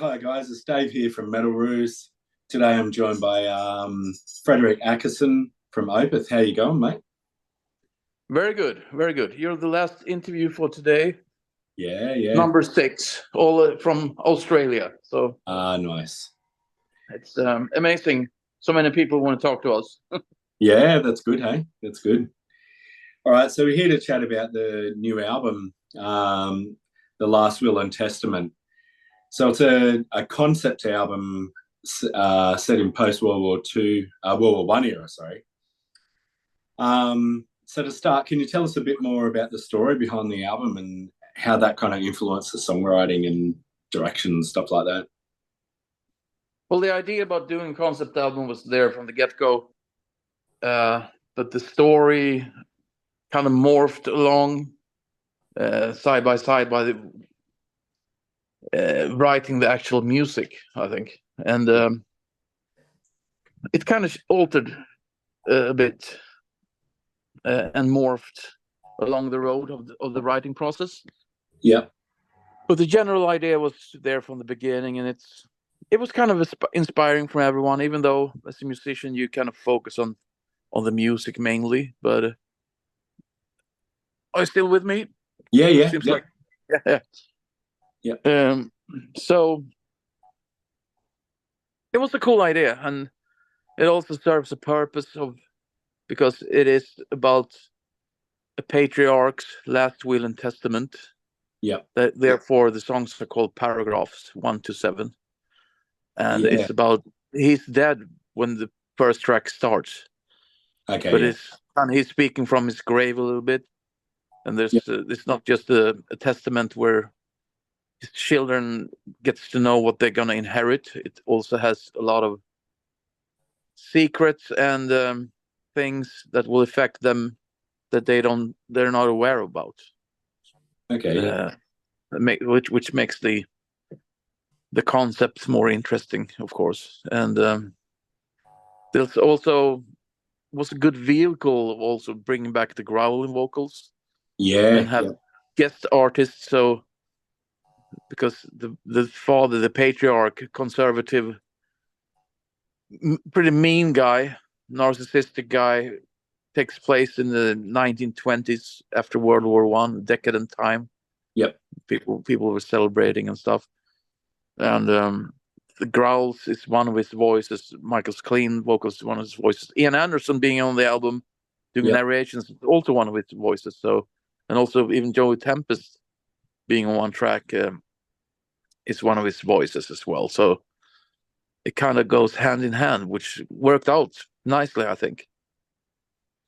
Hi guys, it's Dave here from Metal Roos. Today I'm joined by Frederik Åkesson from Opeth. How you going, mate? Very good, very good. You're the last interview for today, Yeah, yeah. number six, all from Australia. So Nice. it's amazing. So many people want to talk to us. Yeah, that's good, hey? That's good. All right, so we're here to chat about the new album, The Last Will and Testament. So it's a concept album set in post-World War II, World War One era, sorry. So to start, can you tell us a bit more about the story behind the album and how that kind of influenced the songwriting and direction and stuff like that? Well, the idea about doing concept album was there from the get-go, but the story kind of morphed along side by side by the writing the actual music, I think, and it kind of altered a bit and morphed along the road of the writing process. Yeah. But the general idea was there from the beginning, and it was kind of inspiring for everyone. Even though as a musician you kind of focus on the music mainly, but are you still with me? Yeah, yeah, Seems yeah. like yeah. Yeah. So it was a cool idea, and it also serves a purpose of because it is about a patriarch's last will and testament. Yeah. Therefore, the songs are called paragraphs 1 to 7, and Yeah. it's about he's dead when the first track starts, Okay, but yeah. he's speaking from his grave a little bit, and Yeah. it's not just a testament where his children gets to know what they're gonna inherit. It also has a lot of secrets and things that will affect them that they're not aware about. Okay, yeah. Which makes the concepts more interesting, of course. And there's also was a good vehicle of also bringing back the growling vocals Yeah, and have yeah. guest artists. So because the father, the patriarch, conservative, pretty mean guy, narcissistic guy, takes place in the 1920s after World War One, decadent time. Yep. People were celebrating and stuff, and the growls is one of his voices. Michael's clean vocals is one of his voices. Ian Anderson being on the album doing Yep. narrations is also one of his voices. So, and also even Joey Tempest being on one track is one of his voices as well. So it kind of goes hand in hand, which worked out nicely, I think.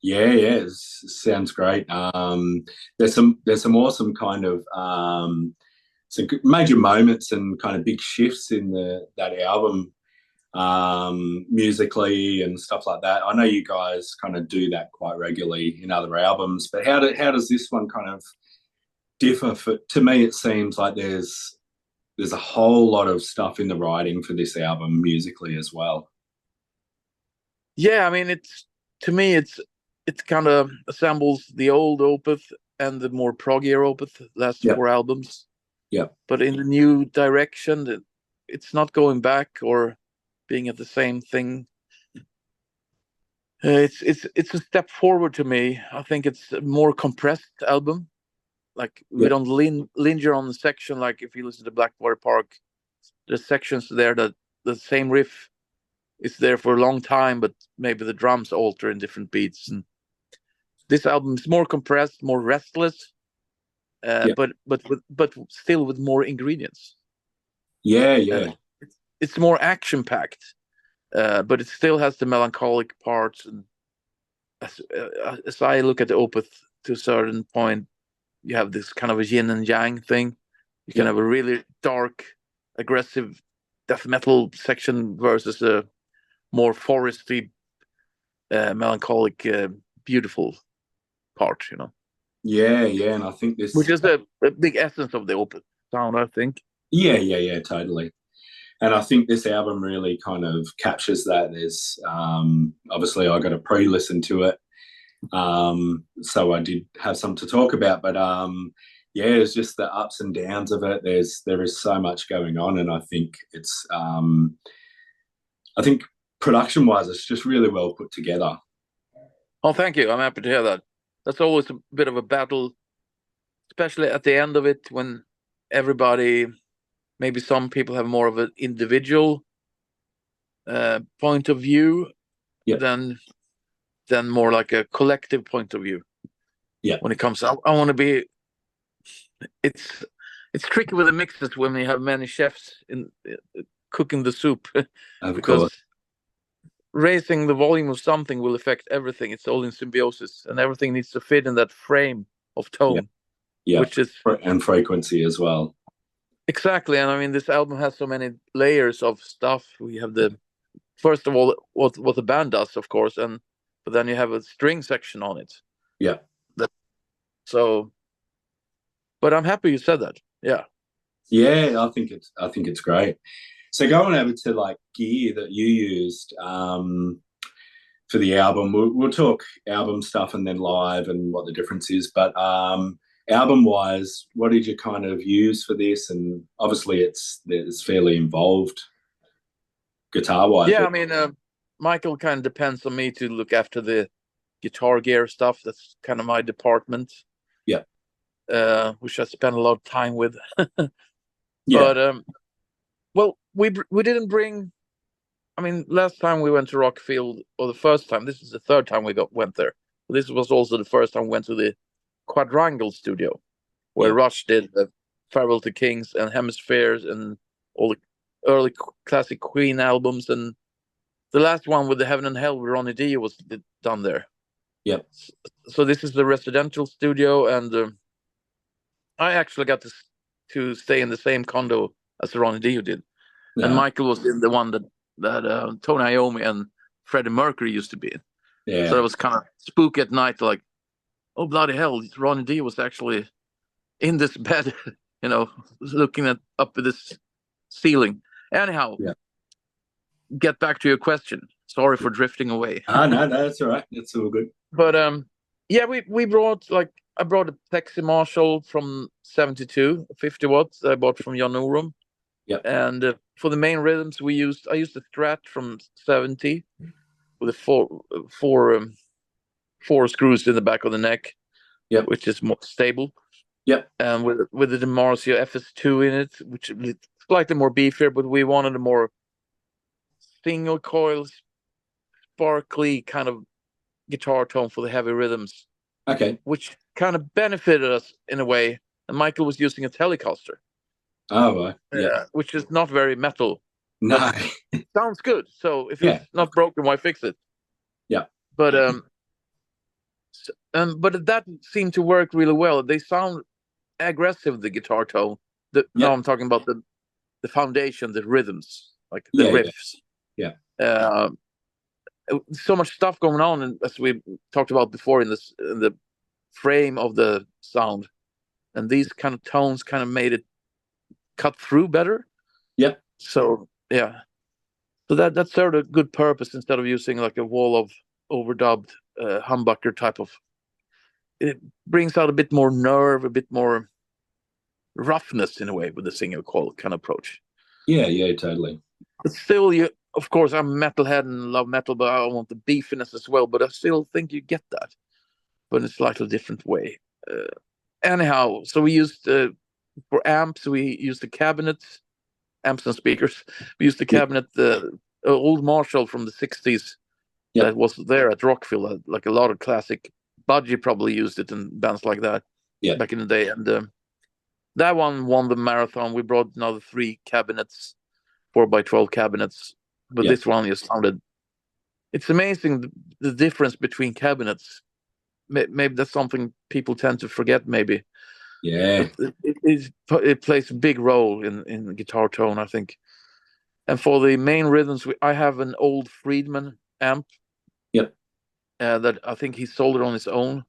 Yeah, yeah. Sounds great. There's some awesome kind of some major moments and kind of big shifts in that album musically and stuff like that. I know you guys kind of do that quite regularly in other albums, but how does this one kind of differ? To me, it seems like there's a whole lot of stuff in the writing for this album musically as well. Yeah, I mean, to me, it kind of assembles the old Opeth and the more proggier Opeth last Yep. 4 albums. Yeah. But in the new direction, it's not going back or being at the same thing. It's a step forward to me. I think it's a more compressed album. Like we Yep. don't linger on the section like if you listen to Blackwater Park. There's sections there that the same riff is there for a long time, but maybe the drums alter in different beats. And this album is more compressed, more restless, Yep. but still with more ingredients. Yeah, yeah. It's more action packed, but it still has the melancholic parts. And as I look at the Opeth to a certain point, you have this kind of a yin and yang thing. You can have a really dark, aggressive death metal section versus a more foresty, melancholic, beautiful part. Yeah, yeah. And I think Which this is a big essence of the Opeth sound, I think. yeah, yeah, yeah, totally. And I think this album really kind of captures that. There's obviously I got a pre-listen to it, so I did have something to talk about. But yeah, it's just the ups and downs of it. There is so much going on, and I think it's I think production wise, it's just really well put together. Oh, thank you. I'm happy to hear that. That's always a bit of a battle, especially at the end of it when everybody, maybe some people have more of an individual point of view Yeah, than more like a collective point of view. yeah, When it comes, I want to be. It's tricky with the mixes when you have many chefs in cooking the soup of because course. raising the volume of something will affect everything. It's all in symbiosis, and everything needs to fit in that frame of Yeah, tone, yeah, which is and frequency as well. exactly. And I mean, this album has so many layers of stuff. We have the first of all what the band does, of course, but then you have a string section on it. Yeah, That, so, but I'm happy you said that. Yeah. yeah, I think it's great. So going over to like gear that you used for the album, we'll talk album stuff and then live and what the difference is. But album wise, what did you kind of use for this? And obviously, it's fairly involved guitar wise. Yeah, I mean, Michael kind of depends on me to look after the guitar gear stuff. That's kind of my department. Yeah, Which I spend a lot of time with. yeah, But well, we didn't bring. I mean, last time we went to Rockfield, or the first time. This is the third time we went there. This was also the first time we went to the Quadrangle studio, where yeah. Rush did the Farewell to Kings and Hemispheres and all the early classic Queen albums, and the last one with the Heaven and Hell with Ronnie Dio was done there. Yep. So this is the residential studio, and I actually got to stay in the same condo as Ronnie Dio did, and Yeah, Michael was in the one that Tony Iommi and Freddie Mercury used to be in. yeah, So it was kind of spooky at night, like, oh bloody hell, Ronnie Dio was actually in this bed, looking up at this ceiling. Anyhow, yeah. get back to your question. Sorry for drifting away. No, that's all right. That's all good. But yeah, we brought I brought a Plexi Marshall from 72, 50 watts. I bought from Jan Norum. Yeah, And for the main rhythms, I used a Strat from 70 with a four screws in the back of the neck, yeah, which is more stable. yeah, And with the DiMarzio FS2 in it, which is slightly more beefier, but we wanted a more single coil, sparkly kind of guitar tone for the heavy rhythms. okay. Which kind of benefited us in a way. And Michael was using a Telecaster. Oh, right. Yeah. Which is not very metal. No. It sounds good. So if Yeah. it's not broken, why fix it? Yeah. But but that seemed to work really well. They sound aggressive, the guitar tone. Now I'm talking about the foundation, the rhythms, like the riffs. Yeah. So much stuff going on, and as we talked about before in the frame of the sound, and these kind of tones kind of made it cut through better. Yeah. So yeah, so that served a good purpose instead of using like a wall of overdubbed humbucker type of. It brings out a bit more nerve, a bit more roughness in a way with the single coil kind of approach. Yeah, totally. But still, of course, I'm a metalhead and love metal, but I want the beefiness as well. But I still think you get that, but in a slightly different way. Anyhow, so we used for amps, we used the cabinets, amps and speakers. We used the cabinet, the old Marshall from the 60s that was there at Rockfield, like a lot of classic. Budgie probably used it in bands like that back in the day. And that one won the marathon. We brought another 3 cabinets, 4x12 cabinets. But this one just sounded... It's amazing the difference between cabinets. Maybe that's something people tend to forget, maybe. Yeah. It plays a big role in guitar tone, I think. And for the main rhythms, I have an old Friedman amp. Yep. That I think he sold it on his own.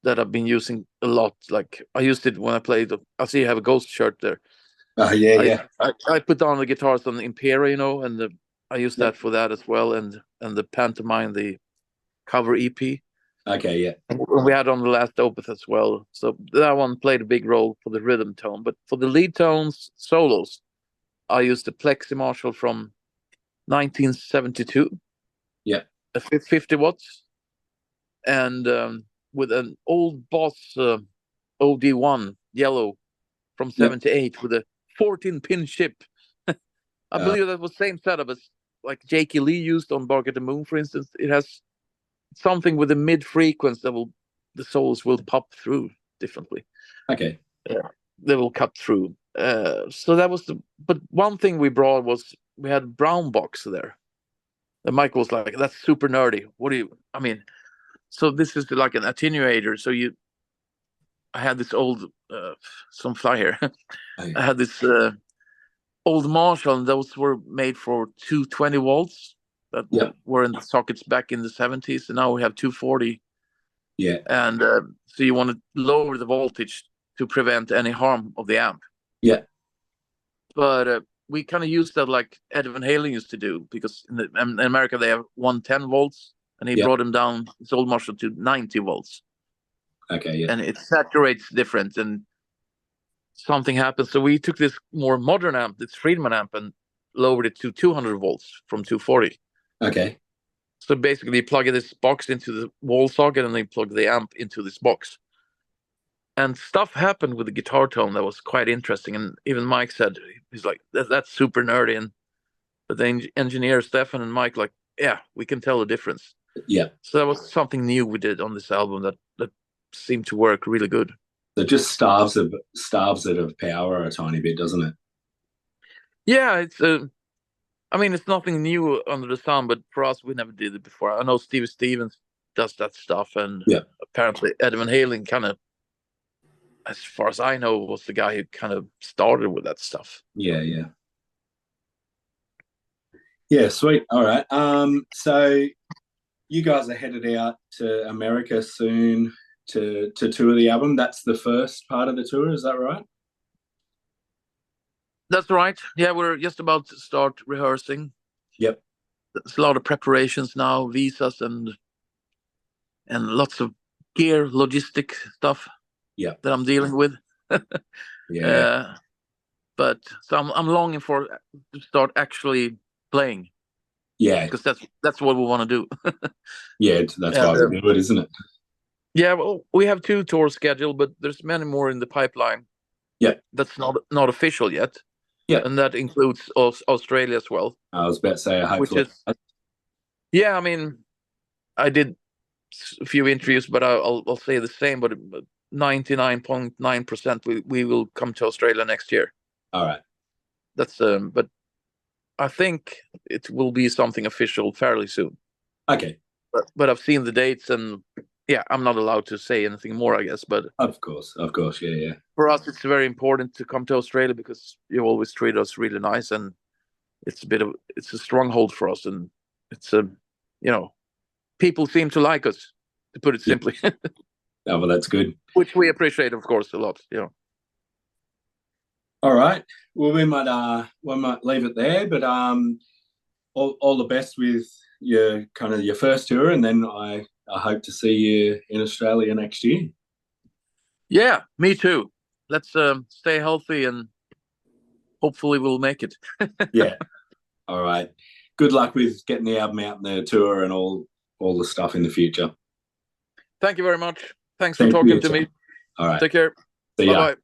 That I've been using a lot. Like I used it when I played. I see you have a Ghost shirt there. I put down the guitars on the Impera, and I use that for that as well. And the Pantomime, the cover EP. Okay, yeah. We had on the last Opeth as well. So that one played a big role for the rhythm tone. But for the lead tones, solos, I used the Plexi Marshall from 1972. Yeah. 50 watts. And with an old Boss OD1 yellow from 78 with a 14-pin chip. I believe that was the same setup as like Jakey Lee used on Bark at the Moon, for instance. It has something with a mid frequency that the solos will pop through differently. Okay. They will cut through. So that was but one thing we brought was we had brown box there. And Mike was like, "That's super nerdy. What do you? I mean, so this is like an attenuator. So I had this old some flyer. Okay. I had this old Marshall, and those were made for 220 volts that were in the sockets back in the 70s, and now we have 240. Yeah. And so you want to lower the voltage to prevent any harm of the amp. Yeah. But we kind of used that like Ed Van Halen used to do, because in America they have 110 volts, and he brought him down his old Marshall to 90 volts. Okay, yeah. And it saturates different, and something happens. So we took this more modern amp, this Friedman amp, and lowered it to 200 volts from 240. Okay. So basically, you plug this box into the wall socket, and then you plug the amp into this box. And stuff happened with the guitar tone that was quite interesting. And even Mike said, he's like, that's super nerdy. But the engineer, Stefan and Mike, like, yeah, we can tell the difference. Yeah. So that was something new we did on this album that seemed to work really good. It just starves it of power a tiny bit, doesn't it? Yeah, it's I mean, it's nothing new under the sun, but for us, we never did it before. I know Steve Stevens does that stuff, and apparently Ed Van Halen kind of, as far as I know, was the guy who kind of started with that stuff. Yeah, yeah. Yeah, sweet. All right. So you guys are headed out to America soon to tour the album. That's the first part of the tour, is that right? That's right. Yeah, we're just about to start rehearsing. Yep. There's a lot of preparations now, visas and lots of gear, logistic stuff. Yeah. That I'm dealing with. Yeah. But so I'm longing to start actually playing. Yeah. Because that's what we want to do. Yeah, that's why we do it, isn't it? Yeah, well, we have 2 tours scheduled, but there's many more in the pipeline. Yeah. That's not official yet. Yeah. And that includes Australia as well. I was about to say, hopefully. Yeah, I mean, I did a few interviews, but I'll say the same, but 99.9% we will come to Australia next year. All right. That's but I think it will be something official fairly soon. Okay. But I've seen the dates, and yeah, I'm not allowed to say anything more, I guess. But of course, yeah. For us, it's very important to come to Australia because you always treat us really nice, and it's a stronghold for us, and it's people seem to like us, to put it simply. Oh, well, that's good. Which we appreciate, of course, a lot. All right. Well, we might leave it there, but all the best with your first tour, and then I hope to see you in Australia next year. Yeah, me too. Let's stay healthy, and hopefully we'll make it. Yeah. All right. Good luck with getting the album out and the tour and all the stuff in the future. Thank you very much. Thanks for talking to me. All right. Take care. See ya. Bye-bye.